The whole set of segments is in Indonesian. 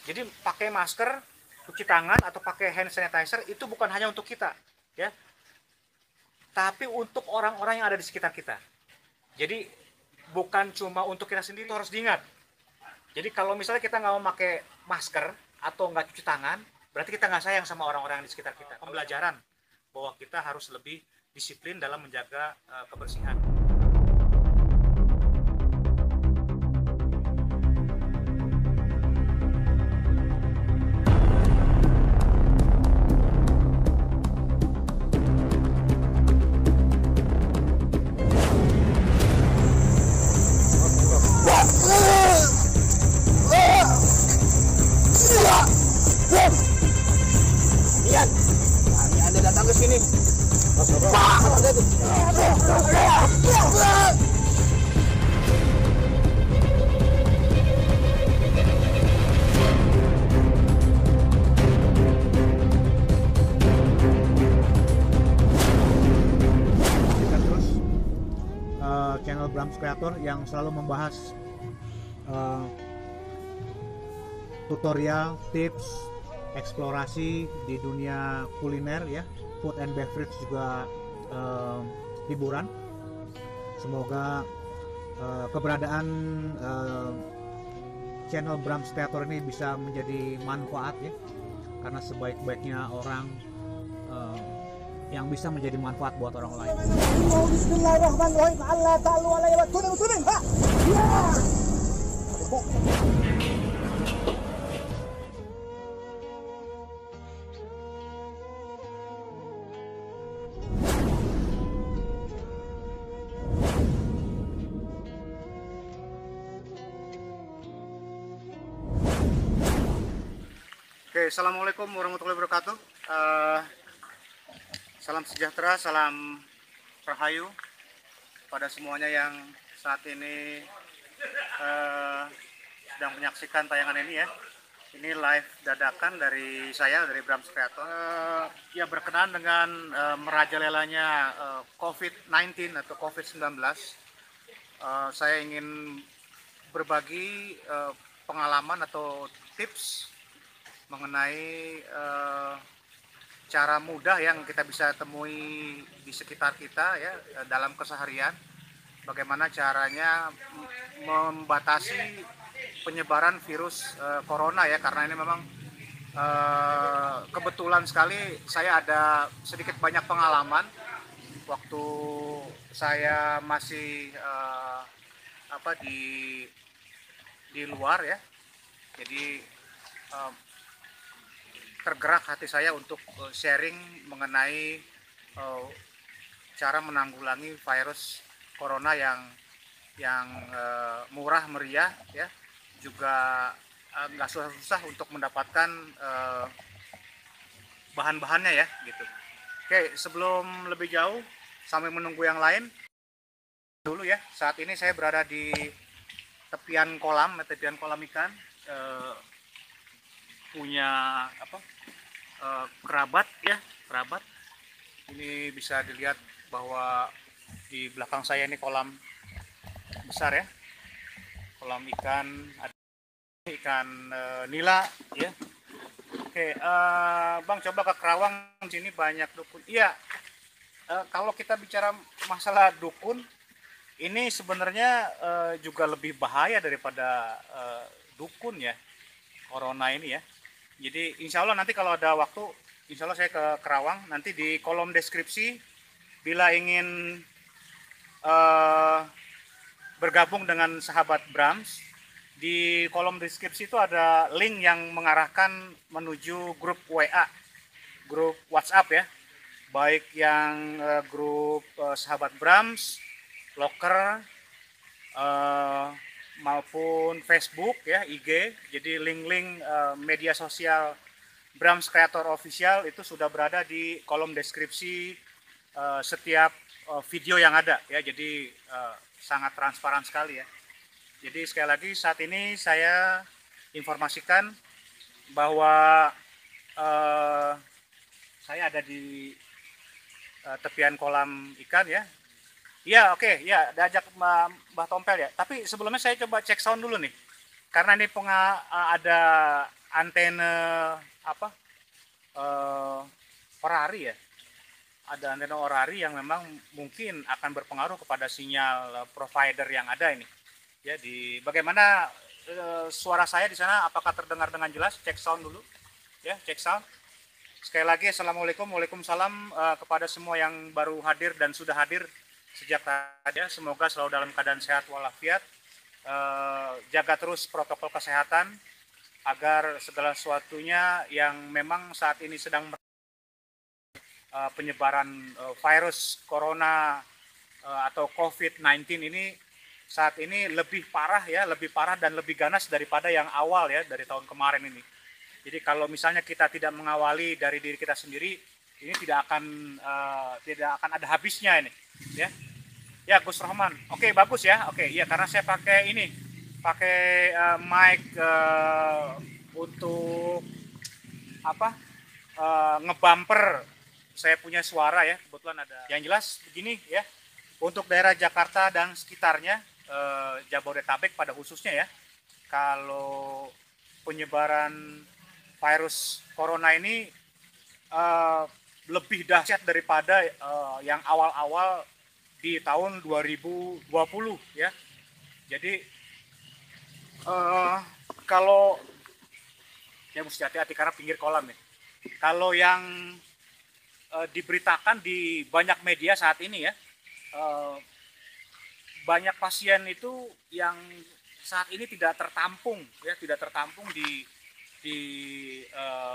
Jadi pakai masker, cuci tangan atau pakai hand sanitizer itu bukan hanya untuk kita, ya, tapi untuk orang-orang yang ada di sekitar kita. Jadi bukan cuma untuk kita sendiri, harus diingat. Jadi kalau misalnya kita nggak mau pakai masker atau nggak cuci tangan, berarti kita nggak sayang sama orang-orang di sekitar kita. Pembelajaran bahwa kita harus lebih disiplin dalam menjaga kebersihan. Lihat, kami Anda datang ke sini. Kita terus channel Brams Creator yang selalu membahas tutorial, tips, eksplorasi di dunia kuliner ya, food and beverage juga hiburan. Semoga keberadaan channel Brams Creator ini bisa menjadi manfaat ya, karena sebaik-baiknya orang yang bisa menjadi manfaat buat orang lain. Bismillahirrahmanirrahim. Allah ta'ala wa la yakunu muslimin. Ha. Ya. Oke, assalamualaikum warahmatullahi wabarakatuh. Salam sejahtera, salam rahayu pada semuanya yang saat ini sedang menyaksikan tayangan ini ya. Ini live dadakan dari saya, dari Brams Creator. Ya, berkenaan dengan merajalelanya COVID-19 atau COVID-19, saya ingin berbagi pengalaman atau tips mengenai cara mudah yang kita bisa temui di sekitar kita ya dalam keseharian, bagaimana caranya membatasi penyebaran virus corona ya, karena ini memang kebetulan sekali saya ada sedikit banyak pengalaman waktu saya masih di luar ya. Jadi tergerak hati saya untuk sharing mengenai cara menanggulangi virus corona yang murah meriah ya, juga nggak susah-susah untuk mendapatkan bahan-bahannya ya gitu. Oke, sebelum lebih jauh sambil menunggu yang lain dulu ya, saat ini saya berada di tepian kolam ikan, punya kerabat ya, kerabat. Ini bisa dilihat bahwa di belakang saya ini kolam besar ya, kolam ikan, ada ikan nila ya. Oke, Bang, coba ke Kerawang sini banyak dukun. Iya, kalau kita bicara masalah dukun, ini sebenarnya juga lebih bahaya daripada dukun ya, corona ini ya. Jadi insya Allah nanti kalau ada waktu, insya Allah saya ke Kerawang. Nanti di kolom deskripsi, bila ingin bergabung dengan sahabat Brams, di kolom deskripsi itu ada link yang mengarahkan menuju grup WA, grup WhatsApp ya, baik yang grup sahabat Brams, Loker, maupun Facebook ya, IG. Jadi link-link media sosial Brams Creator Official itu sudah berada di kolom deskripsi setiap video yang ada ya. Jadi sangat transparan sekali ya. Jadi sekali lagi saat ini saya informasikan bahwa saya ada di tepian kolam ikan ya. Iya, oke, ya, diajak Mbah Tompel ya. Tapi sebelumnya saya coba cek sound dulu nih. karena ini ada antena apa orari ya, ada antena orari yang memang mungkin akan berpengaruh kepada sinyal provider yang ada ini. Ya, bagaimana suara saya di sana, apakah terdengar dengan jelas? Cek sound dulu. Ya, cek sound. Sekali lagi, Assalamualaikum, Waalaikumsalam kepada semua yang baru hadir dan sudah hadir sejak tadi. Semoga selalu dalam keadaan sehat walafiat. Jaga terus protokol kesehatan agar segala sesuatunya yang memang saat ini sedang penyebaran virus corona atau COVID-19 ini saat ini lebih parah ya, lebih parah dan lebih ganas daripada yang awal ya, dari tahun kemarin ini. Jadi kalau misalnya kita tidak mengawali dari diri kita sendiri, ini tidak akan ada habisnya ini, ya. Ya, Gus Rahman. Oke, bagus ya. Oke, ya karena saya pakai mic untuk apa? Ngebumper saya punya suara ya. Kebetulan ada. Yang jelas begini ya. Untuk daerah Jakarta dan sekitarnya, Jabodetabek pada khususnya ya. Kalau penyebaran virus corona ini lebih dahsyat daripada yang awal-awal di tahun 2020 ya. Jadi kalau ya mesti hati-hati karena pinggir kolam ya. Kalau yang diberitakan di banyak media saat ini ya, banyak pasien itu yang saat ini tidak tertampung ya, tidak tertampung di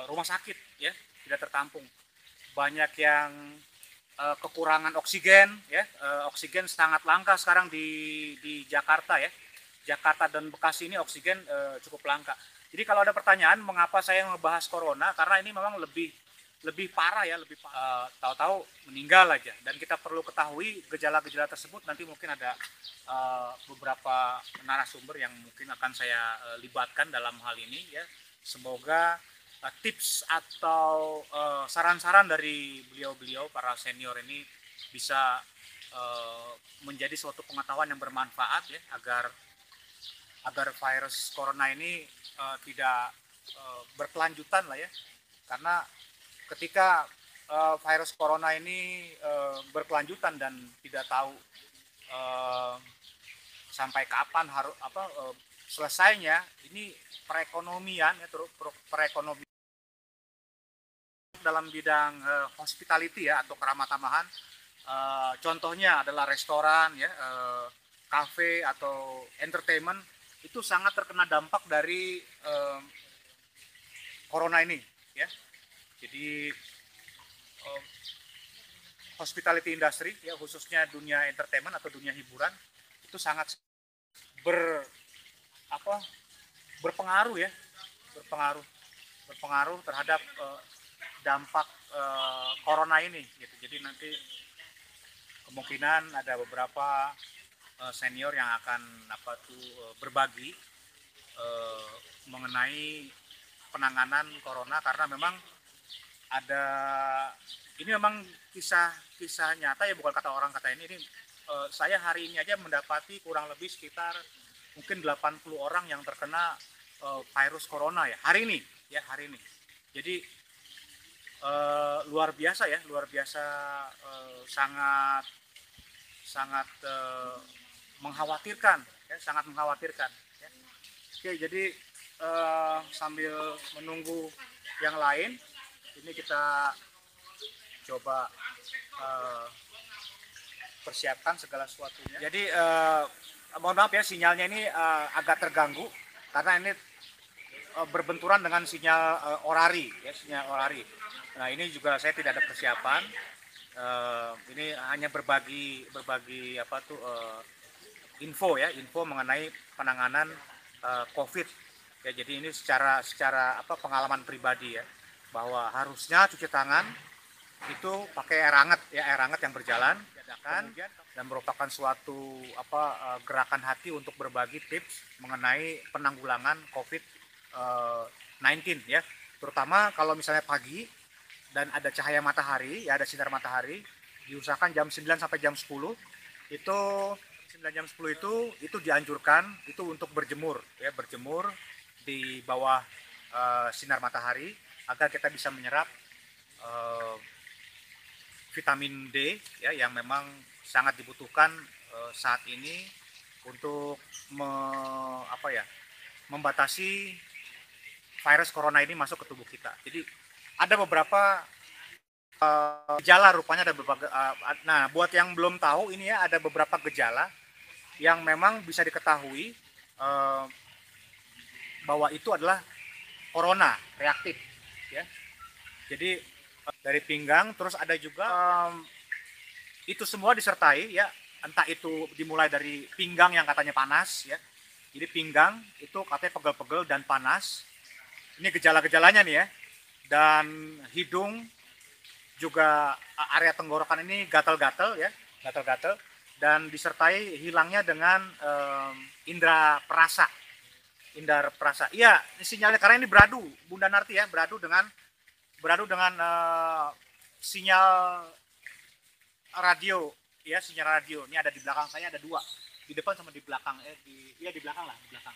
rumah sakit ya, tidak tertampung. Banyak yang kekurangan oksigen ya, oksigen sangat langka sekarang di Jakarta ya. Jakarta dan Bekasi ini oksigen cukup langka. Jadi kalau ada pertanyaan mengapa saya membahas corona, karena ini memang lebih parah ya, tahu-tahu meninggal aja. Dan kita perlu ketahui gejala-gejala tersebut. Nanti mungkin ada beberapa narasumber yang mungkin akan saya libatkan dalam hal ini ya. Semoga tips atau saran-saran dari beliau-beliau para senior ini bisa menjadi suatu pengetahuan yang bermanfaat ya, agar virus corona ini tidak berkelanjutan lah ya. Karena ketika virus corona ini berkelanjutan dan tidak tahu sampai kapan harus selesainya, ini perekonomian ya, perekonomian dalam bidang hospitality ya, atau keramah tamahan, contohnya adalah restoran ya, kafe atau entertainment, itu sangat terkena dampak dari corona ini ya. Jadi hospitality industry ya, khususnya dunia entertainment atau dunia hiburan, itu sangat berpengaruh ya, berpengaruh terhadap dampak corona ini gitu. Jadi nanti kemungkinan ada beberapa senior yang akan berbagi mengenai penanganan corona, karena memang ini memang kisah nyata ya, bukan kata orang kata ini. Saya hari ini aja mendapati kurang lebih sekitar mungkin 80 orang yang terkena virus corona ya hari ini. Jadi luar biasa ya, sangat mengkhawatirkan ya, sangat mengkhawatirkan ya. Oke, jadi sambil menunggu yang lain, ini kita coba persiapkan segala sesuatunya. Jadi mohon maaf ya, sinyalnya ini agak terganggu karena ini berbenturan dengan sinyal orari ya, sinyal orari. Nah, ini juga saya tidak ada persiapan. Ini hanya berbagi info mengenai penanganan COVID ya. Jadi ini secara pengalaman pribadi ya, bahwa harusnya cuci tangan itu pakai air hangat ya, air hangat yang berjalan, dan merupakan suatu gerakan hati untuk berbagi tips mengenai penanggulangan COVID-19 ya. Terutama kalau misalnya pagi dan ada cahaya matahari ya, ada sinar matahari, diusahakan jam 9 sampai jam 10 itu 9 jam 10 itu dianjurkan itu untuk berjemur ya, berjemur di bawah sinar matahari agar kita bisa menyerap vitamin D ya yang memang sangat dibutuhkan saat ini untuk membatasi virus corona ini masuk ke tubuh kita. Jadi ada beberapa gejala, rupanya ada beberapa. Nah, buat yang belum tahu ini ya, ada beberapa gejala yang memang bisa diketahui bahwa itu adalah corona reaktif. Ya, jadi dari pinggang, terus ada juga itu semua disertai ya, entah itu dimulai dari pinggang yang katanya panas ya. Jadi pinggang itu katanya pegel-pegel dan panas. Ini gejala-gejalanya nih ya. Dan hidung juga area tenggorokan ini gatal-gatal ya, gatal-gatal, dan disertai hilangnya dengan indera perasa. Indera perasa. Iya, sinyalnya karena ini beradu, Bunda Narti ya, beradu dengan sinyal radio ya, sinyal radio. Ini ada di belakang saya, ada dua, di depan sama di belakang, di belakang lah, di belakang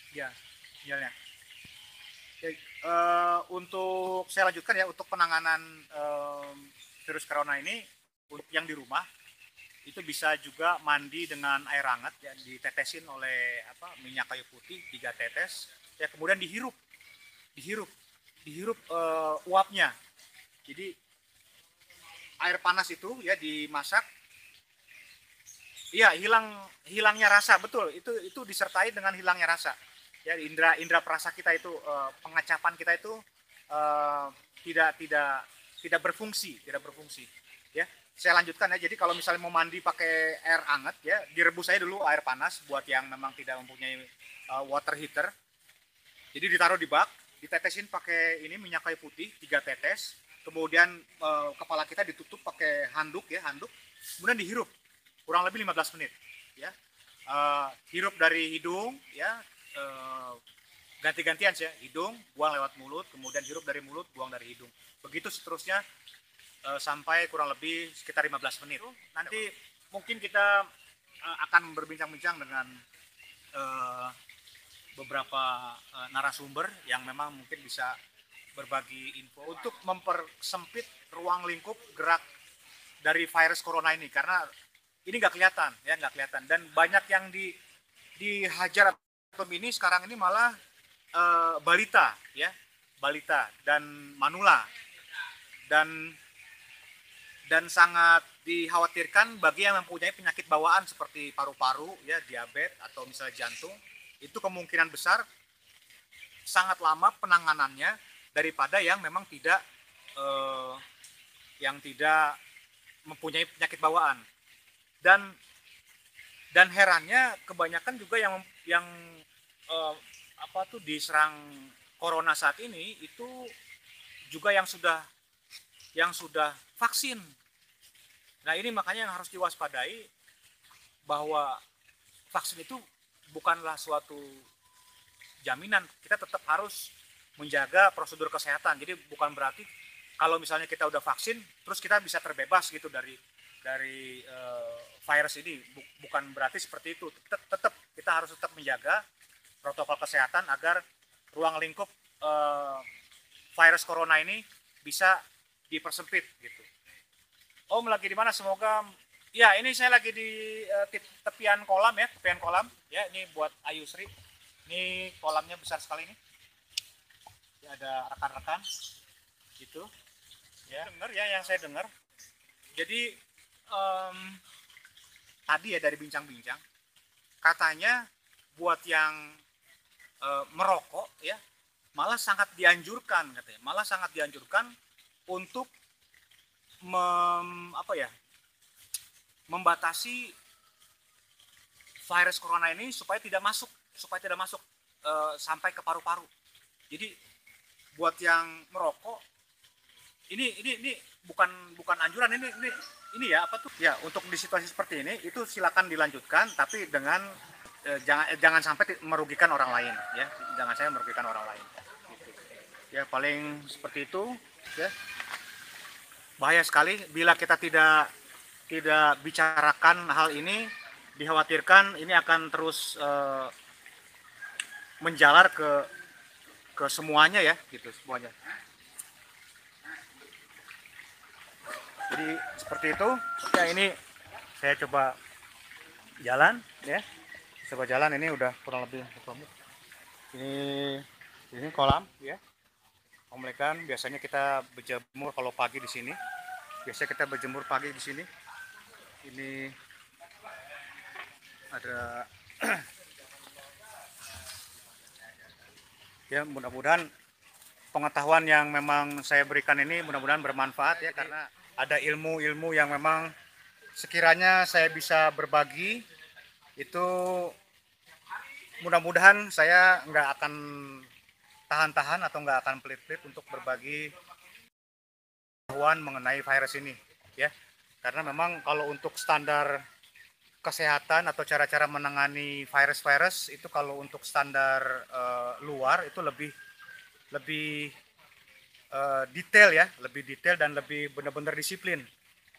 ya sinyalnya. Oke, untuk saya lanjutkan ya, untuk penanganan virus corona ini untuk yang di rumah itu bisa juga mandi dengan air hangat ya, ditetesin oleh minyak kayu putih 3 tetes ya, kemudian dihirup uapnya. Jadi air panas itu ya dimasak. Iya, hilangnya rasa, betul. Itu disertai dengan hilangnya rasa. Ya, indera perasa kita itu, pengacapan kita itu tidak berfungsi. Ya, saya lanjutkan ya. Jadi kalau misalnya mau mandi pakai air hangat ya, direbus aja dulu air panas buat yang memang tidak mempunyai water heater. Jadi ditaruh di bak, ditetesin pakai ini minyak kayu putih 3 tetes. Kemudian kepala kita ditutup pakai handuk, kemudian dihirup kurang lebih 15 menit ya. Hirup dari hidung ya, ganti-gantian ya, hidung buang lewat mulut, kemudian hirup dari mulut, buang dari hidung, begitu seterusnya sampai kurang lebih sekitar 15 menit. Nanti mungkin kita akan berbincang-bincang dengan beberapa narasumber yang memang mungkin bisa berbagi info untuk mempersempit ruang lingkup gerak dari virus corona ini, karena ini nggak kelihatan dan banyak yang dihajar atau ini sekarang ini malah balita dan manula, dan sangat dikhawatirkan bagi yang mempunyai penyakit bawaan seperti paru-paru ya, diabetes atau misalnya jantung. Itu kemungkinan besar sangat lama penanganannya daripada yang memang tidak mempunyai penyakit bawaan. Dan herannya kebanyakan juga yang diserang corona saat ini itu juga yang sudah vaksin. Nah, ini makanya yang harus diwaspadai, bahwa vaksin itu bukanlah suatu jaminan. Kita tetap harus menjaga prosedur kesehatan. Jadi bukan berarti kalau misalnya kita udah vaksin terus kita bisa terbebas gitu dari virus ini. Bukan berarti seperti itu. Kita harus tetap menjaga protokol kesehatan agar ruang lingkup virus corona ini bisa dipersempit gitu. Om lagi di mana? Semoga ya, ini saya lagi di tepian kolam ya, ini buat Ayu Sri. Ini kolamnya besar sekali ini. Ya, ada rekan-rekan gitu. Ya, dengar ya yang saya dengar. Jadi tadi ya dari bincang-bincang, katanya buat yang merokok ya, malah sangat dianjurkan untuk membatasi virus corona ini supaya tidak masuk sampai ke paru-paru. Jadi buat yang merokok ini bukan anjuran, ini ya untuk di situasi seperti ini itu silakan dilanjutkan, tapi dengan jangan sampai merugikan orang lain ya, gitu. Ya, paling seperti itu ya. Bahaya sekali bila kita tidak tidak bicarakan hal ini, dikhawatirkan ini akan terus menjalar ke semuanya ya, gitu semuanya. Jadi seperti itu. Ya ini saya coba jalan ya. Coba jalan ini udah kurang lebih ini kolam ya. Kolam ikan biasanya kita berjemur kalau pagi di sini. Biasanya kita berjemur pagi di sini. Ini ada ya, mudah-mudahan pengetahuan yang memang saya berikan ini mudah-mudahan bermanfaat ya, karena ada ilmu-ilmu yang memang sekiranya saya bisa berbagi itu mudah-mudahan saya nggak akan tahan-tahan atau nggak akan pelit-pelit untuk berbagi pengetahuan mengenai virus ini ya, karena memang kalau untuk standar kesehatan atau cara-cara menangani virus-virus itu kalau untuk standar luar itu lebih detail ya, lebih detail dan lebih benar-benar disiplin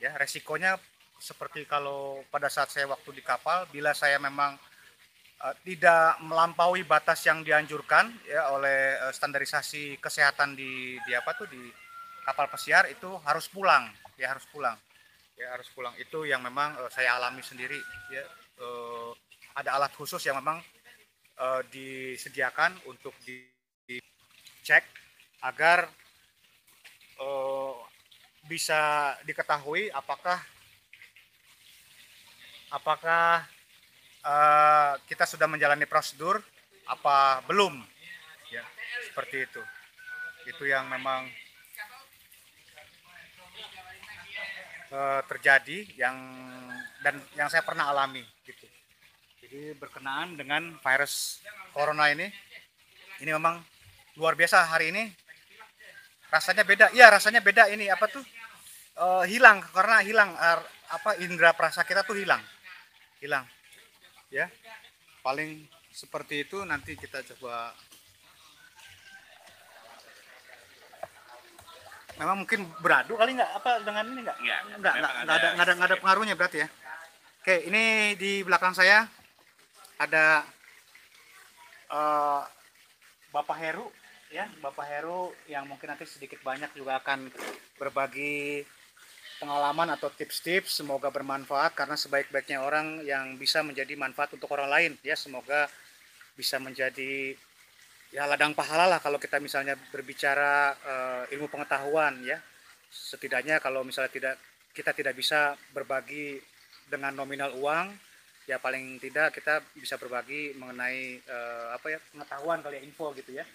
ya. Resikonya seperti kalau pada saat saya waktu di kapal, bila saya memang tidak melampaui batas yang dianjurkan ya oleh standarisasi kesehatan di kapal pesiar, itu harus pulang ya, harus pulang itu yang memang saya alami sendiri ya. Ada alat khusus yang memang disediakan untuk dicek agar bisa diketahui apakah kita sudah menjalani prosedur apa belum ya, seperti itu yang memang terjadi yang saya pernah alami gitu. Jadi berkenaan dengan virus corona ini memang luar biasa. Hari ini rasanya beda ya, rasanya beda. Ini apa tuh hilang, karena hilang indera perasa kita tuh hilang ya, paling seperti itu. Nanti kita coba, memang mungkin beradu kali nggak apa dengan ini nggak ada pengaruhnya berarti ya. Oke, ini di belakang saya ada Bapak Heru ya, Bapak Heru yang mungkin nanti sedikit banyak juga akan berbagi pengalaman atau tips-tips. Semoga bermanfaat, karena sebaik-baiknya orang yang bisa menjadi manfaat untuk orang lain ya. Semoga bisa menjadi ya ladang pahala lah kalau kita misalnya berbicara ilmu pengetahuan ya. Setidaknya kalau misalnya kita tidak bisa berbagi dengan nominal uang ya, paling tidak kita bisa berbagi mengenai pengetahuan kali ya, info gitu ya.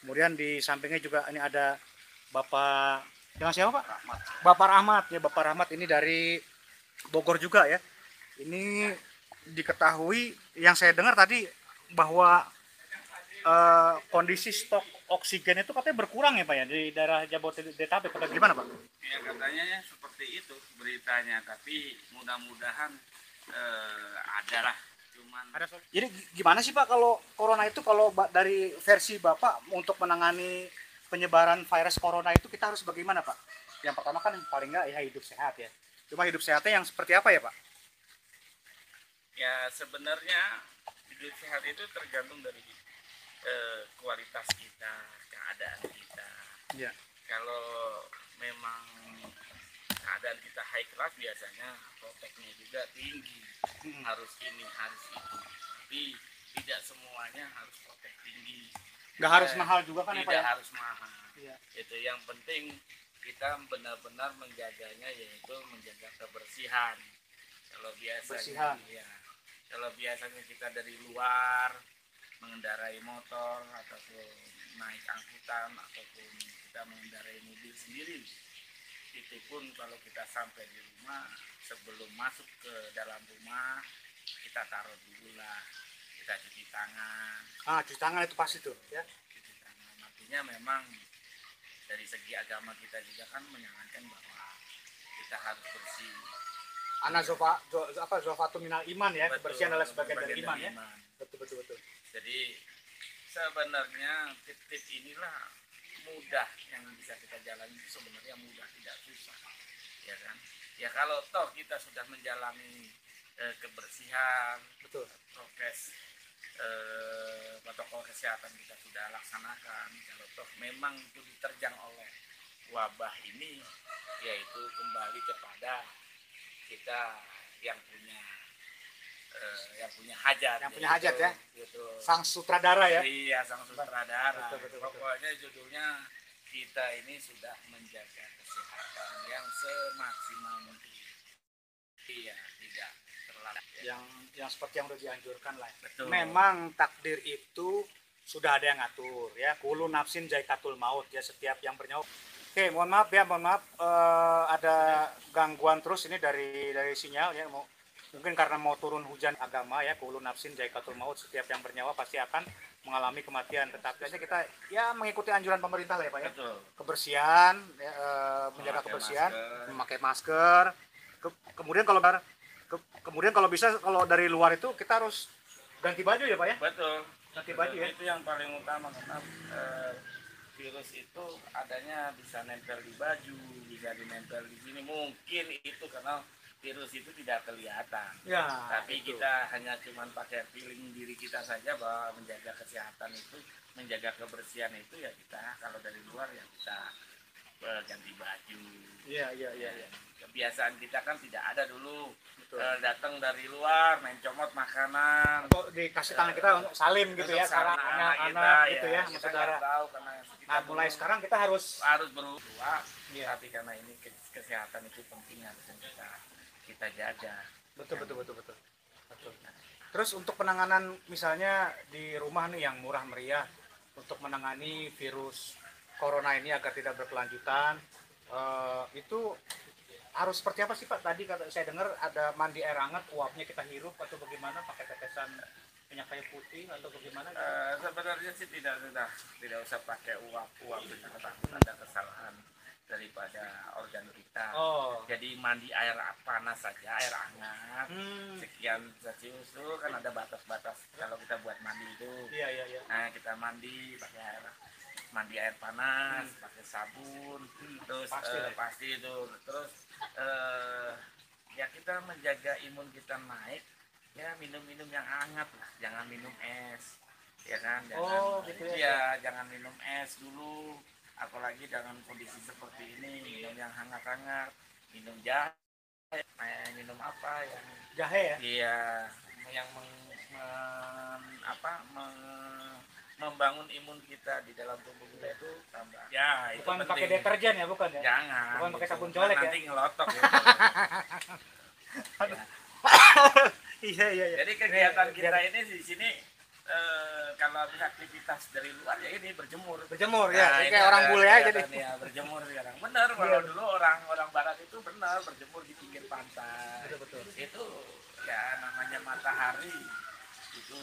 Kemudian di sampingnya juga ini ada Bapak, dengan siapa Pak? Rahmat. Bapak Rahmat ya, Bapak Rahmat ini dari Bogor juga ya. Ini diketahui yang saya dengar tadi bahwa kondisi stok oksigen itu katanya berkurang ya Pak ya di daerah Jabodetabek, atau gimana Pak? Ya katanya seperti itu beritanya, tapi mudah-mudahan ada lah. Jadi gimana sih Pak kalau corona itu, kalau dari versi Bapak untuk menangani penyebaran virus corona itu kita harus bagaimana Pak? Yang pertama kan paling nggak ya hidup sehat ya. Cuma hidup sehatnya yang seperti apa ya Pak? Ya sebenarnya hidup sehat itu tergantung dari kualitas kita, keadaan kita. Ya. Kalau memang keadaan kita high class, biasanya proteknya juga tinggi. Harus ini, harus itu. Tapi tidak semuanya harus protek tinggi. Nggak harus mahal juga kan ya Pak? Tidak Ya? harus mahal. Ya. Itu yang penting kita benar-benar menjaganya, yaitu menjaga kebersihan. Kalau biasanya ya, kalau biasanya kita dari luar mengendarai motor ataupun naik angkutan ataupun kita mengendarai mobil sendiri, itu pun kalau kita sampai di rumah, sebelum masuk ke dalam rumah kita taruh dulu lah, kita cuci tangan. Cuci tangan itu pasti tuh ya. Cuci tangan, artinya memang dari segi agama kita juga kan menyarankan bahwa kita harus bersih. Zofatu minal iman ya, kebersihan adalah sebagian dari iman ya. Betul. Jadi sebenarnya tip-tip inilah mudah yang bisa kita jalani, sebenarnya mudah, tidak susah ya kan. Ya kalau toh kita sudah menjalani kebersihan, Betul. prokes protokol kesehatan kita sudah laksanakan, kalau toh memang itu diterjang oleh wabah ini, yaitu kembali kepada kita yang punya hajat, Yang punya hajat ya. gitu. Sang sutradara ya. Iya, sang sutradara. Betul. Pokoknya judulnya kita ini sudah menjaga kesehatan yang semaksimal mungkin. Iya, tidak terlambat. Yang seperti yang udah dianjurkan lah. Betul. Memang takdir itu sudah ada yang ngatur ya. Kulu nafsin jaikatul maut ya, setiap yang bernyawa. Oke, mohon maaf ada gangguan terus ini dari sinyal ya. Mungkin karena mau turun hujan agama ya, kulu nafsin jaikatul maut, setiap yang bernyawa pasti akan mengalami kematian. Tetapi aja kita ya mengikuti anjuran pemerintah lah ya Pak ya. Betul. Kebersihan, ya, menjaga Memakai kebersihan, masker. memakai masker. Kemudian kalau bisa, kalau dari luar itu kita harus ganti baju ya Pak ya. Betul. Ganti baju ya. Itu yang paling utama karena virus itu adanya bisa nempel di baju, bisa dinempel di sini. Mungkin itu karena virus itu tidak kelihatan. Ya, Tapi itu. kita hanya cuman pakai feeling diri kita saja bahwa menjaga kesehatan itu, menjaga kebersihan itu ya kita kalau dari luar ya kita ganti baju. Iya. Kebiasaan kita kan tidak ada dulu. Betul. Datang dari luar main comot makanan. Atau dikasih tangan kita untuk salim gitu ya, karena anak-anak gitu ya, sama kita saudara. nggak tahu karena kita Nah, mulai belum- sekarang kita harus harus berubah. Iya. Tapi karena ini kesehatan itu penting harus kita jaga. betul. Terus untuk penanganan misalnya di rumah nih yang murah meriah untuk menangani virus corona ini agar tidak berkelanjutan, itu harus seperti apa sih Pak? Tadi kata saya dengar ada mandi air hangat, uapnya kita hirup atau bagaimana, pakai tetesan minyak kayu putih atau bagaimana? Sebenarnya sih tidak usah pakai uap itu karena takut ada kesalahan daripada organ kita. Oh. Jadi mandi air panas saja, air hangat. Sekian Celcius itu kan ada batas-batas kalau kita buat mandi itu. Iya. Nah, kita mandi pakai air panas, pakai sabun, terus pasti itu. Terus ya kita menjaga imun kita naik, ya minum-minum yang hangat lah, jangan minum es, ya kan? Jangan, gitu ya. jangan minum es dulu, apalagi dalam kondisi seperti ini, minum yang hangat-hangat, minum jahe, minum apa yang Jahe ya? iya, yang membangun imun kita di dalam tubuh kita itu tambah. Ya, itu Bukan penting. pakai deterjen ya, bukan ya? Jangan. Bukan pakai gitu. sabun colek ya? Nanti ngelotok ya. Ya. Iya. Jadi kegiatan kita ini di sini kalau habis aktivitas dari luar ya ini berjemur. Berjemur Nah, ya, ini kayak orang ada bule aja deh. kegiatan, ya, berjemur sekarang. Benar kalau dulu orang barat itu benar berjemur di pinggir pantai. Betul. Itu ya namanya matahari itu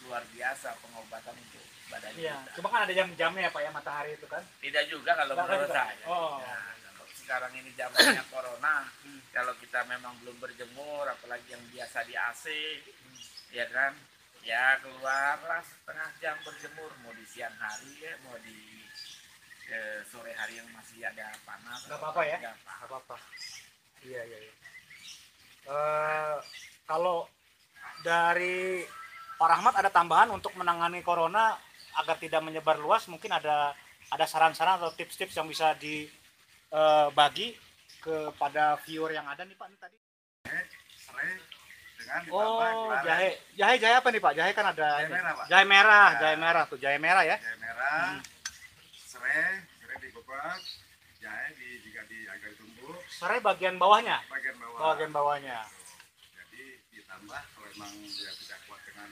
luar biasa pengobatan untuk badan Iya, kita. cuma kan ada jam-jamnya ya Pak ya, matahari itu kan. Tidak juga kalau Tidak menurut juga? saya. Oh. Nah, kalau sekarang ini zamannya corona, kalau kita memang belum berjemur, apalagi yang biasa di AC, ya kan, ya keluarlah setengah jam berjemur, mau di siang hari ya, mau di sore hari yang masih ada panas. Nggak apa-apa ya? Nggak Nggak apa-apa. Iya. Kalau dari Pak Rahmat ada tambahan untuk menangani corona agar tidak menyebar luas, mungkin ada saran-saran atau tips-tips yang bisa dibagi kepada viewer yang ada nih Pak nih tadi. Serai dengan Oh, ditambah jahe apa nih Pak? Jahe kan ada Jahe merah, Pak. jahe merah, Ya. jahe merah tuh, jahe merah ya. jahe merah, serai dibebek, jahe jika agak ditumbuk Serai bagian bawahnya, bagian bawah. bagian bawahnya. Jadi ditambah kalau memang dia tidak kuat dengan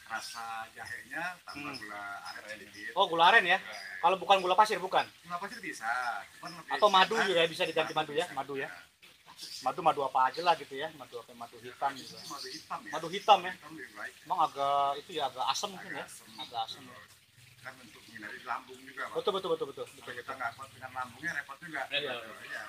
rasa jahenya, tambah gula aren sedikit. Oh, gula aren ya. Kalau bukan gula pasir bukan. Gula pasir bisa, cuman lebih Atau madu enak. juga ya, bisa diganti madu ya, madu ya. Madu apa aja lah gitu ya, madu hitam gitu. Madu hitam ya. Madu hitam ya. Hitam lebih baik. Emang agak itu ya, agak asam mungkin ya. Agak asam ya. Kan untuk menghindari lambung juga, Pak. Betul. Kalau kita nggak kuat dengan lambungnya repot juga. Iya. Iya.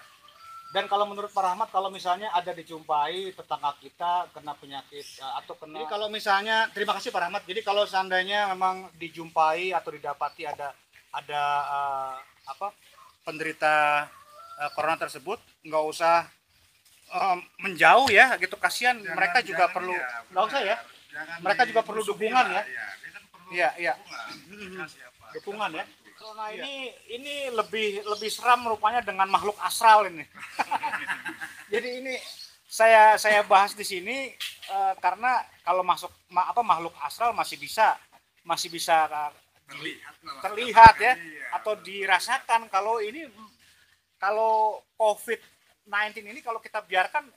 Dan kalau menurut Pak Rahmat, kalau misalnya ada dijumpai tetangga kita kena penyakit atau kena, jadi kalau misalnya, terima kasih Pak Rahmat, jadi kalau seandainya memang dijumpai atau didapati ada penderita corona tersebut, nggak usah menjauh ya gitu, kasihan Jangan- mereka juga jangan, perlu, iya, nggak usah ya, jangan mereka juga perlu dimusuhi dukungan lah, ya. Iya, dia kan perlu Iya, iya. dukungan. Mereka siapa? Dukungan ya. Kita bantu. Corona Iya. ini lebih seram rupanya dengan makhluk astral ini. Jadi ini saya bahas di sini karena kalau makhluk astral masih bisa terlihat ya, Iya. atau dirasakan. Kalau COVID-19 ini kalau kita biarkan,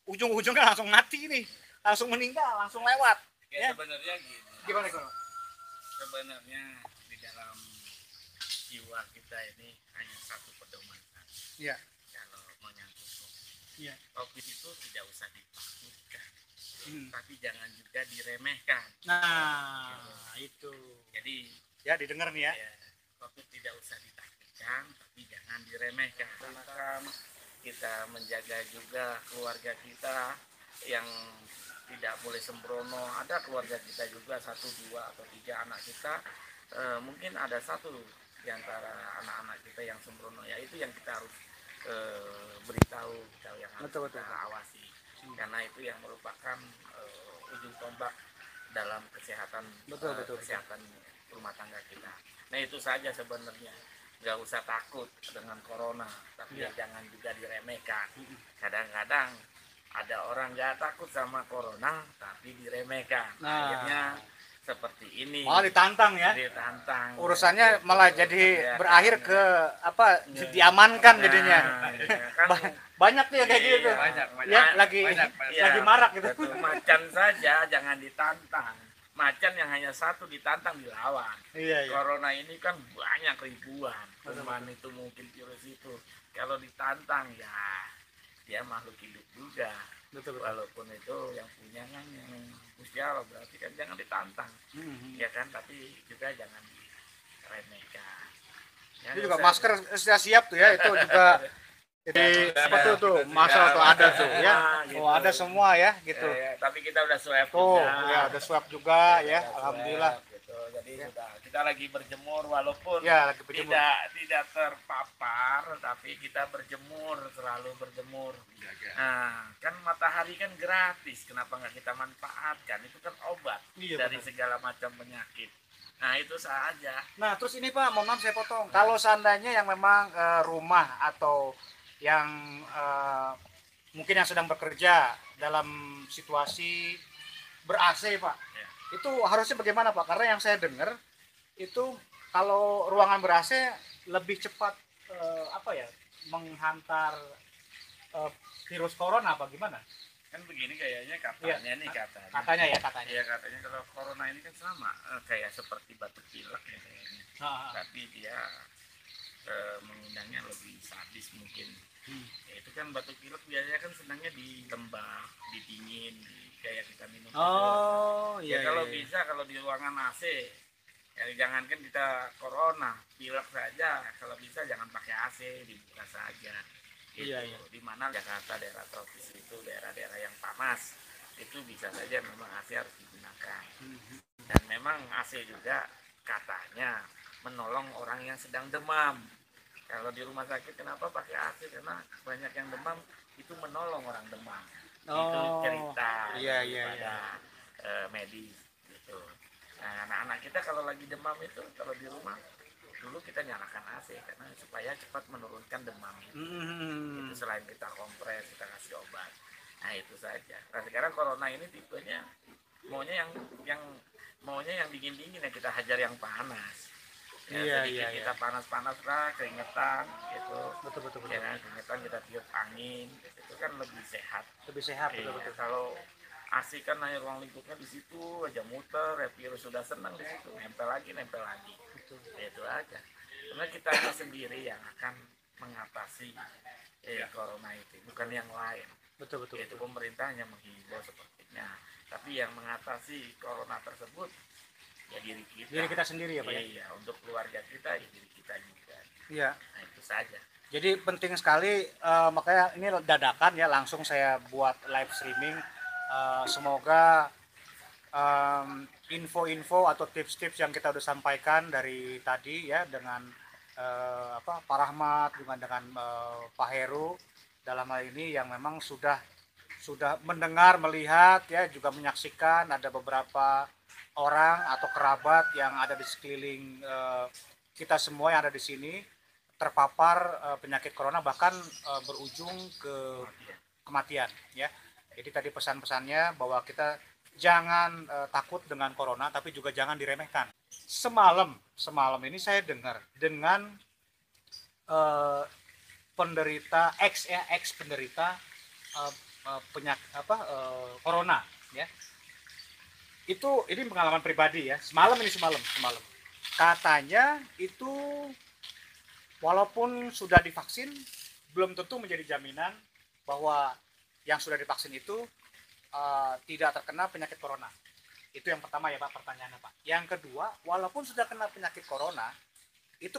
ujung-ujungnya langsung mati nih, langsung meninggal, langsung lewat. Ya, Ya. sebenarnya gini. Gimana kalau? Sebenarnya di dalam jiwa kita ini hanya satu pedoman. Iya. Kalau menyangkut COVID. Iya. COVID itu tidak usah ditakutkan, Hmm. tapi jangan juga diremehkan. Nah, itu. Jadi Ya, didengar nih ya. ya, COVID tidak usah ditakutkan, tapi jangan diremehkan. Karena kita menjaga juga keluarga kita yang tidak boleh sembrono. Ada keluarga kita juga 1, 2, atau 3 anak kita, mungkin ada satu di antara anak-anak kita yang sembrono, ya itu yang kita harus beritahu, yang harus Betul, kita betul. awasi, karena itu yang merupakan ujung tombak dalam kesehatan Betul, betul, betul. kesehatan rumah tangga kita. Nah itu saja sebenarnya, nggak usah takut dengan corona, tapi Iya. jangan juga diremehkan. Kadang-kadang ada orang nggak takut sama corona tapi diremehkan. Nah. Akhirnya seperti ini. Malah ditantang ya. Ditantang. Urusannya malah jadi Ya, berakhir kan. ke Ya. diamankan Nah, jadinya. ya kan. Banyak tuh ya kayak gitu. Iya, banyak, Ya, lagi banyak. lagi marak gitu. Betul. Macan saja jangan ditantang. Macan yang hanya satu ditantang dilawan. Iya, iya. Corona ini kan banyak ribuan. Cuman itu mungkin virus itu. Kalau ditantang ya dia makhluk hidup juga. Betul, betul. Walaupun itu yang punya kan yang Gusti Allah, berarti kan jangan ditantang. Mhm. Ya kan, tapi juga jangan diremehkan. Ya, Itu juga saya- masker sudah siap tuh ya, itu juga jadi apa tuh masalah tuh ada tuh ya. Gitu. Oh, ada semua ya gitu. Ya, tapi kita udah swab Tuh, juga. ya ada swab juga ya, Kita alhamdulillah. swab, gitu. Jadi kita lagi berjemur walaupun Ya, lagi berjemur. tidak terpapar, tapi kita berjemur, selalu berjemur. Jaga. Nah, kan matahari kan gratis, kenapa nggak kita manfaatkan? Itu kan obat Iya, dari benar. segala macam penyakit. Nah, itu saja. Nah, terus ini Pak, mohon maaf saya potong. Kalau seandainya yang memang rumah atau yang mungkin yang sedang bekerja dalam situasi ber-AC Pak, Ya. itu harusnya bagaimana Pak? Karena yang saya dengar itu kalau ruangan ber-AC lebih cepat apa ya, menghantar virus corona apa gimana? Kan begini kayaknya katanya nih katanya. Katanya ya, katanya. Ya katanya kalau corona ini kan sama kayak seperti batuk pilek ya kayaknya. Ah, ah. Tapi dia mengundangnya lebih sadis mungkin. Hmm. Ya, itu kan batuk pilek biasanya kan senangnya di lembab, di dingin, kayak kita minum. Oh, Ya iya. kalau iya, iya. bisa kalau di ruangan AC, ya jangankan kita corona, pilek saja, kalau bisa jangan pakai AC, dibuka saja. Gitu. Iya, iya. Di mana Jakarta daerah tropis itu daerah-daerah yang panas, itu bisa saja memang AC harus digunakan. Mhm. Dan memang AC juga katanya menolong orang yang sedang demam. Kalau di rumah sakit kenapa pakai AC? Karena banyak yang demam, itu menolong orang demam. Itu Oh, cerita iya, iya, daripada medis gitu. Nah, anak-anak kita kalau lagi demam itu kalau di rumah dulu kita nyalakan AC karena supaya cepat menurunkan demam itu. Mhm. Itu selain kita kompres, kita kasih obat. Nah, itu saja. Nah, sekarang corona ini tipenya maunya yang dingin-dingin ya, kita hajar yang panas. Ya, Iya, sedikit iya, kita panas-panas lah, keringetan gitu. Betul, betul, Ya betul. kan, keringetan kita tiup angin, itu kan lebih sehat. Lebih sehat, betul, Iya, betul. kalau AC kan hanya ruang lingkupnya di situ aja muter, ya virus sudah senang di situ, nempel lagi. Betul. Ya, itu aja. Karena kita sendiri yang akan mengatasi corona itu, bukan yang lain. Betul, betul. Yaitu pemerintah yang menghimbau sepertinya. Tapi yang mengatasi corona tersebut ya diri kita. Diri kita sendiri ya Pak ya? Iya, untuk keluarga kita ya diri kita juga. Iya. Nah, itu saja. Jadi penting sekali, makanya ini dadakan ya, langsung saya buat live streaming. Semoga info-info atau tips-tips yang kita udah sampaikan dari tadi ya dengan Pak Rahmat dengan Pak Heru dalam hal ini yang memang sudah mendengar, melihat ya, juga menyaksikan ada beberapa orang atau kerabat yang ada di sekeliling kita semua yang ada di sini terpapar penyakit corona, bahkan berujung ke kematian ya. Jadi tadi pesan-pesannya bahwa kita jangan takut dengan corona, tapi juga jangan diremehkan. Semalam ini saya dengar dengan penderita ex penderita penyakit corona ya. Ini pengalaman pribadi ya. Semalam katanya itu walaupun sudah divaksin belum tentu menjadi jaminan bahwa yang sudah divaksin itu tidak terkena penyakit corona. Itu yang pertama ya Pak, pertanyaannya Pak. Yang kedua, walaupun sudah kena penyakit corona, itu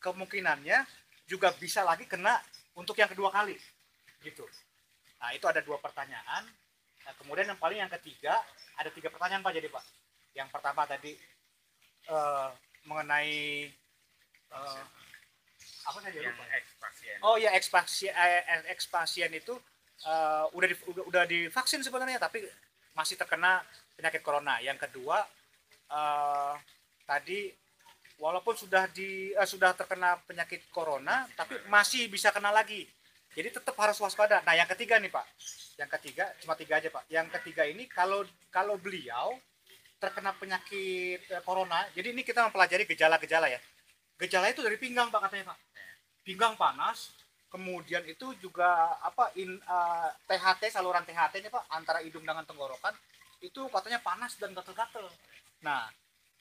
kemungkinannya juga bisa lagi kena untuk yang kedua kali gitu. Nah, itu ada 2 pertanyaan. Nah, kemudian yang ketiga, ada 3 pertanyaan Pak jadi Pak. Yang pertama tadi mengenai apa saja lupa. Ex-pasien. Oh ya, ex-pasien itu udah divaksin sebenarnya tapi masih terkena penyakit corona. Yang kedua tadi walaupun sudah terkena penyakit corona tapi masih bisa kena lagi. Jadi tetap harus waspada. Nah, yang ketiga nih Pak. Yang ketiga cuma 3 aja Pak. Yang ketiga ini kalau beliau terkena penyakit corona, jadi ini kita mempelajari gejala-gejala ya. Gejala itu dari pinggang Pak katanya Pak. Pinggang panas, kemudian itu juga THT, saluran THT ini Pak antara hidung dengan tenggorokan itu katanya panas dan gatel-gatel. Nah,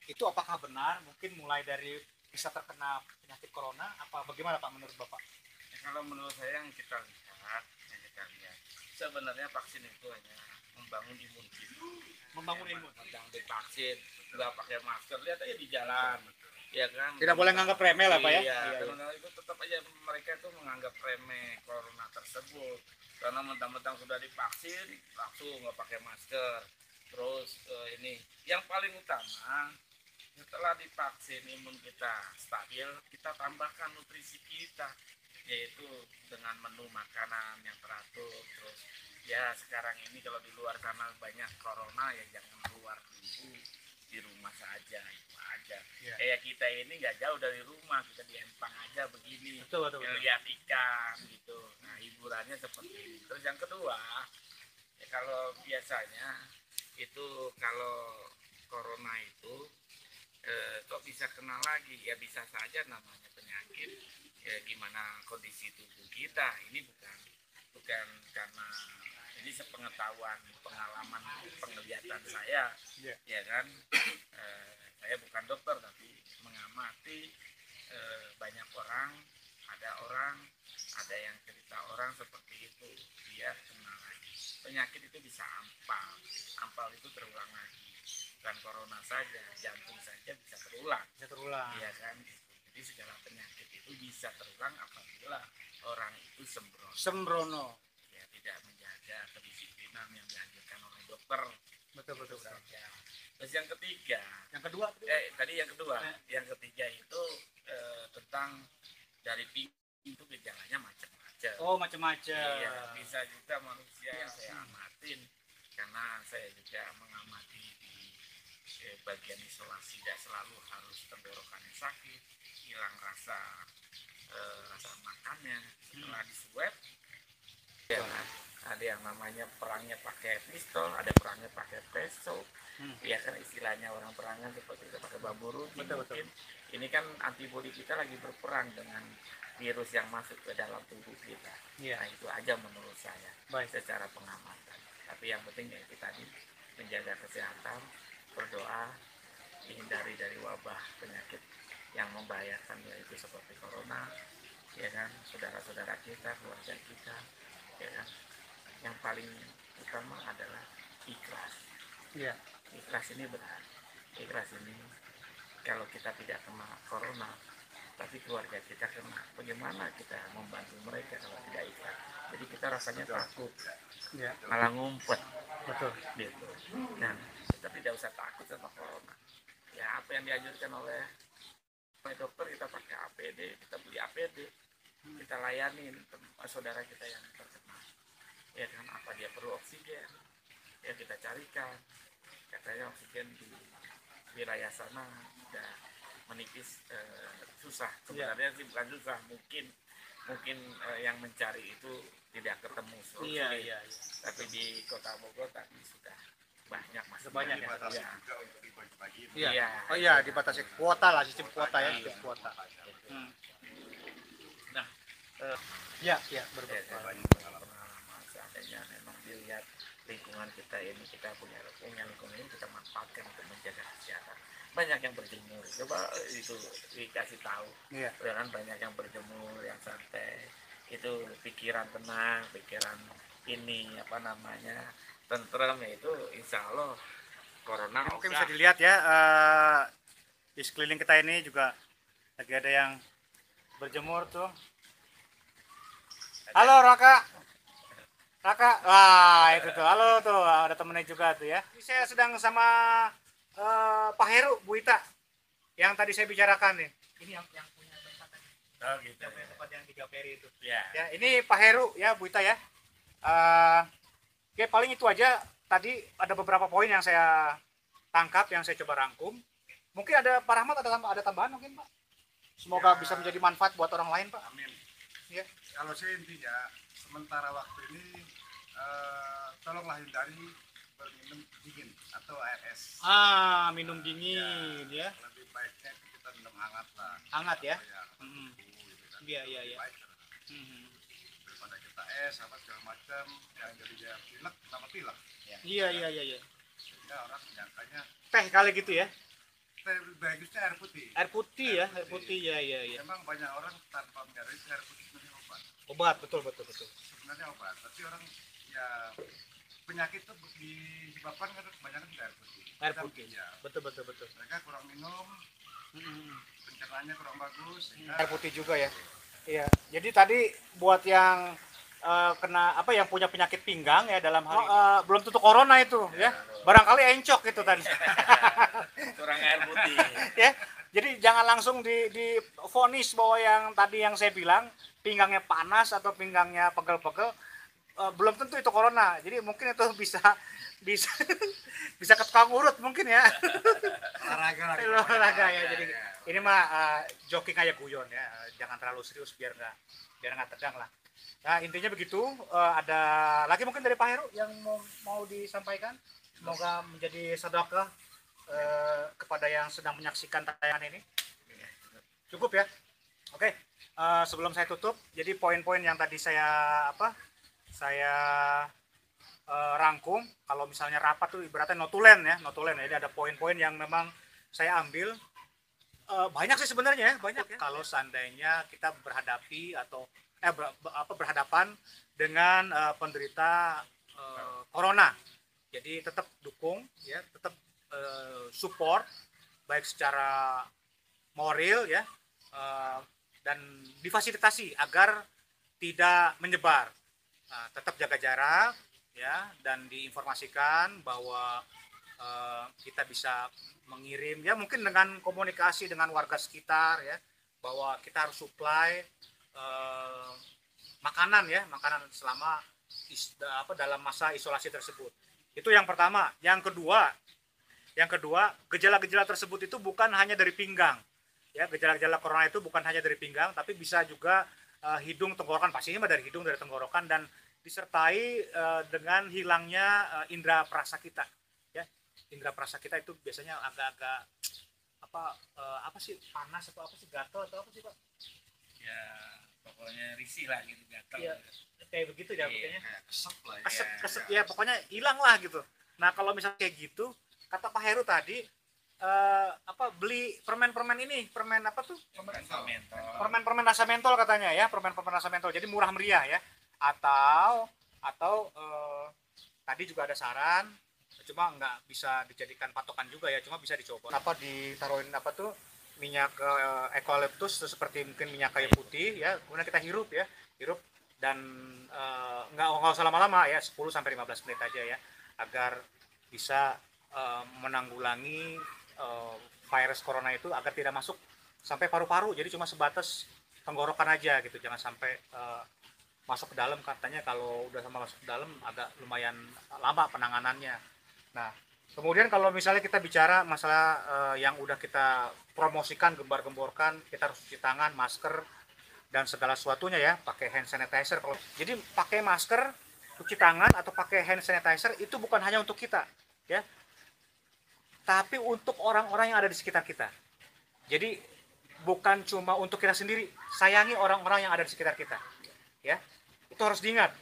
itu apakah benar? Mungkin mulai dari bisa terkena penyakit corona apa bagaimana Pak menurut Bapak? Kalau menurut saya yang kita lihat, sebenarnya vaksin itu hanya membangun imun kita. Membangun imun. Tentang divaksin, nggak pakai masker, lihat aja di jalan, ya kan. Tidak boleh nganggap remeh lah Pak ya. Iya, karena itu tetap aja mereka itu menganggap remeh corona tersebut. Karena mentang-mentang sudah divaksin, langsung nggak pakai masker. Terus ini, yang paling utama setelah divaksin imun kita stabil, kita tambahkan nutrisi kita, yaitu dengan menu makanan yang teratur. Terus ya sekarang ini kalau di luar sana banyak corona, ya jangan keluar dulu, di rumah saja, itu aja. Kayak kita ini nggak jauh dari rumah, kita di Empang aja begini, Betul. lihat ikan gitu. Nah, hiburannya seperti ini. Terus yang kedua, ya kalau biasanya itu kalau corona itu kok bisa kena lagi, ya bisa saja namanya penyakit. Ya gimana kondisi tubuh kita, ini bukan karena ini sepengetahuan pengalaman penglihatan saya, ya kan. Saya bukan dokter tapi mengamati banyak orang, ada yang cerita orang seperti itu, dia kena lagi. Penyakit itu bisa ampal itu terulang lagi, bukan corona saja, jantung saja bisa terulang, iya kan. Jadi segala penyakit itu bisa terulang apabila orang itu sembrono. Ya, tidak menjaga kedisiplinan yang dianjurkan oleh dokter. Betul. Saja. Terus yang ketiga, yang ketiga itu tentang dari itu gejalanya macam-macam. Oh, macam-macam. Iya, bisa juga manusia yang saya amatin, karena saya juga mengamati di bagian isolasi, tidak selalu harus tenggorokannya sakit, hilang rasa makannya setelah di swab. Ya, ada yang namanya perangnya pakai pistol, ada perangnya pakai pistol. Ya kan istilahnya orang perangan seperti itu pakai bambu ruti. Mungkin ini kan antibodi kita lagi berperang dengan virus yang masuk ke dalam tubuh kita. Nah, itu aja menurut saya secara pengamatan. Tapi yang penting ya kita tadi menjaga kesehatan, berdoa, hindari dari wabah penyakit yang membahayakan, yaitu seperti corona, ya kan, saudara-saudara kita, keluarga kita, ya kan. Yang paling utama adalah ikhlas. Ikhlas ini benar. Ikhlas ini kalau kita tidak kena corona, tapi keluarga kita kena, bagaimana kita membantu mereka kalau tidak ikhlas? Jadi kita rasanya takut, malah ngumpet. Betul. Gitu. Nah, kita tidak usah takut sama corona. Ya apa yang dianjurkan oleh dokter, kita pakai APD, kita beli APD. kita layani saudara kita yang terkena. Ya dengan apa dia perlu oksigen, ya kita carikan. Katanya oksigen di wilayah sana sudah menipis, susah. Sebenarnya sih bukan susah, mungkin yang mencari itu tidak ketemu. Iya. Tapi di Kota Bogor tadi sudah banyak, masih Banyak ya. Dibatasi ya. juga untuk dibagi-bagi. Iya. Iya. Oh iya, dibatasi kuota lah, sistem kuota ya, sistem kuota. Hmm. Nah, Iya, betul. ya, banyak pengalaman seandainya memang dilihat lingkungan kita ini, kita punya lingkungan ini kita manfaatkan untuk menjaga kesehatan. Banyak yang berjemur, coba itu dikasih tahu. Iya. Kan banyak yang berjemur, yang santai, itu pikiran tenang, pikiran ini apa namanya tentrem, ya itu insya Allah corona Ya, mungkin oke. bisa dilihat ya, di sekeliling kita ini juga lagi ada yang berjemur tuh. Halo Raka. Wah itu tuh, halo tuh, ada temennya juga tuh ya. Ini saya sedang sama Pak Heru, Bu Ita, yang tadi saya bicarakan nih. Ini yang punya tempat tadi, Oh gitu. yang punya tempat yang 3 peri itu. Ya. Ya, ini Pak Heru ya, Bu Ita ya. Oke, paling itu aja. Tadi ada beberapa poin yang saya tangkap, yang saya coba rangkum. Mungkin ada Pak Rahmat, ada tambahan mungkin Pak. Semoga Ya. bisa menjadi manfaat buat orang lain Pak. Amin. Ya. Kalau saya intinya sementara waktu ini tolonglah hindari berminum dingin atau air es. Minum dingin ya. Lebih baiknya kita minum hangat lah. Hangat ya. Ya, Mm. gitu kan. Iya. Lebih baik kan. Hmm. Daripada kita es apa segala macam yang jadi dia pilek kenapa pilek. Iya. Sehingga orang menyangkanya Teh kali gitu ya. teh bagusnya air putih. Air putih ya, air putih ya. Memang banyak orang tanpa menyadari air putih sebenarnya obat. Obat, betul. Sebenarnya obat, tapi orang ya penyakit itu disebabkan karena kebanyakan dari air putih. Air Dan, putih. ya, Betul. mereka kurang minum, pencernaannya kurang bagus. Sehingga Air putih juga ya. Iya. Jadi tadi buat yang yang punya penyakit pinggang ya dalam hal belum tentu corona itu ya. Barangkali encok itu tadi. Kurang air putih. Ya. Jadi jangan langsung di vonis bahwa yang tadi yang saya bilang pinggangnya panas atau pinggangnya pegel-pegel, belum tentu itu corona. Jadi mungkin itu bisa bisa ke tukang urut mungkin ya. Olahraga ya. Jadi ini mah joking aja, guyon ya. Jangan terlalu serius biar nggak tegang lah. Nah intinya begitu. Ada lagi mungkin dari Pak Heru yang mau disampaikan. Semoga menjadi sedekah kepada yang sedang menyaksikan tayangan ini. Cukup ya. Oke. Sebelum saya tutup, jadi poin-poin yang tadi saya rangkum, kalau misalnya rapat tuh ibaratnya notulen ya. Jadi ada poin-poin yang memang saya ambil. Banyak sih sebenarnya ya, banyak ya. Kalau seandainya kita berhadapi atau berhadapan dengan penderita corona, jadi tetap dukung ya, tetap support baik secara moral ya, dan difasilitasi agar tidak menyebar. Tetap jaga jarak ya, dan diinformasikan bahwa kita bisa mengirim ya, mungkin dengan komunikasi dengan warga sekitar ya, bahwa kita harus supply makanan selama dalam masa isolasi tersebut. Itu yang pertama. Yang kedua, gejala-gejala tersebut itu bukan hanya dari pinggang ya. Gejala-gejala corona itu bukan hanya dari pinggang, tapi bisa juga hidung, tenggorokan, pastinya dari hidung, dari tenggorokan, dan disertai dengan hilangnya indera perasa kita ya. Indera perasa kita itu biasanya agak-agak apa sih, panas atau apa sih, gatal atau apa sih Pak? Ya pokoknya risih lah gitu, gatal. Iya, kayak begitu ya pokoknya. kayak kesep lah ya. Kesep ya, pokoknya hilang lah gitu. Nah kalau misalnya kayak gitu, kata Pak Heru tadi, beli permen apa tuh? Permen rasa mentol katanya ya, permen rasa mentol. Jadi murah meriah ya. Atau tadi juga ada saran, cuma nggak bisa dijadikan patokan juga ya, cuma bisa dicoba. Ditaruhin minyak eukaliptus seperti mungkin minyak kayu putih ya, kemudian kita hirup dan nggak usah lama-lama ya, 10 sampai 15 menit aja ya, agar bisa menanggulangi virus corona itu agar tidak masuk sampai paru-paru. Jadi cuma sebatas tenggorokan aja gitu, jangan sampai masuk ke dalam. Katanya kalau udah sama masuk ke dalam agak lumayan lama penanganannya. Nah, kemudian kalau misalnya kita bicara masalah yang udah kita promosikan, gembar-gemborkan, kita harus cuci tangan, masker, dan segala sesuatunya ya, pakai hand sanitizer. Jadi pakai masker, cuci tangan, atau pakai hand sanitizer itu bukan hanya untuk kita, ya, tapi untuk orang-orang yang ada di sekitar kita. Jadi bukan cuma untuk kita sendiri, sayangi orang-orang yang ada di sekitar kita, ya. Itu harus diingat.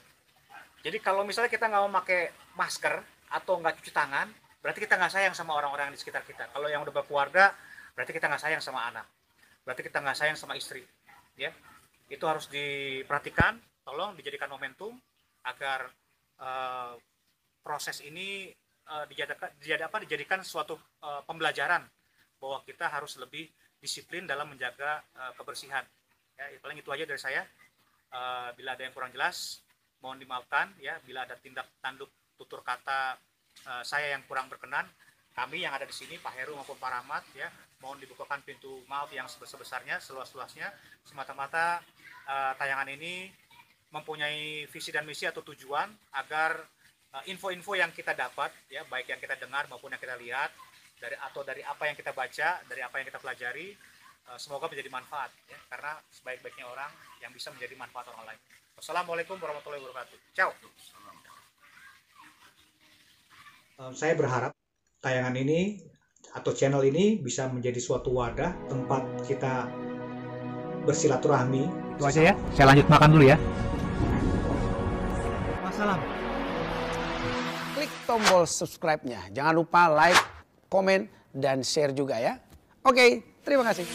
Jadi kalau misalnya kita nggak mau pakai masker atau nggak cuci tangan, berarti kita nggak sayang sama orang-orang di sekitar kita. Kalau yang udah berkeluarga, berarti kita nggak sayang sama anak, berarti kita nggak sayang sama istri, ya. Itu harus diperhatikan, tolong dijadikan momentum agar proses ini dijadikan suatu pembelajaran bahwa kita harus lebih disiplin dalam menjaga kebersihan. Ya, paling itu aja dari saya. Bila ada yang kurang jelas, mohon dimaafkan ya. Bila ada tindak tanduk tutur kata saya yang kurang berkenan, kami yang ada di sini, Pak Heru maupun Pak Rahmat, ya, mohon dibukakan pintu maaf yang sebesar-besarnya, seluas-luasnya. Semata-mata tayangan ini mempunyai visi dan misi atau tujuan agar info-info yang kita dapat, ya, baik yang kita dengar maupun yang kita lihat, dari apa yang kita baca, dari apa yang kita pelajari, semoga menjadi manfaat, ya, karena sebaik-baiknya orang yang bisa menjadi manfaat orang lain. Wassalamualaikum warahmatullahi wabarakatuh. Ciao. Saya berharap tayangan ini atau channel ini bisa menjadi suatu wadah tempat kita bersilaturahmi. Itu aja ya. Saya lanjut makan dulu ya. Wassalam. Klik tombol subscribe-nya. Jangan lupa like, komen, dan share juga ya. Oke, terima kasih.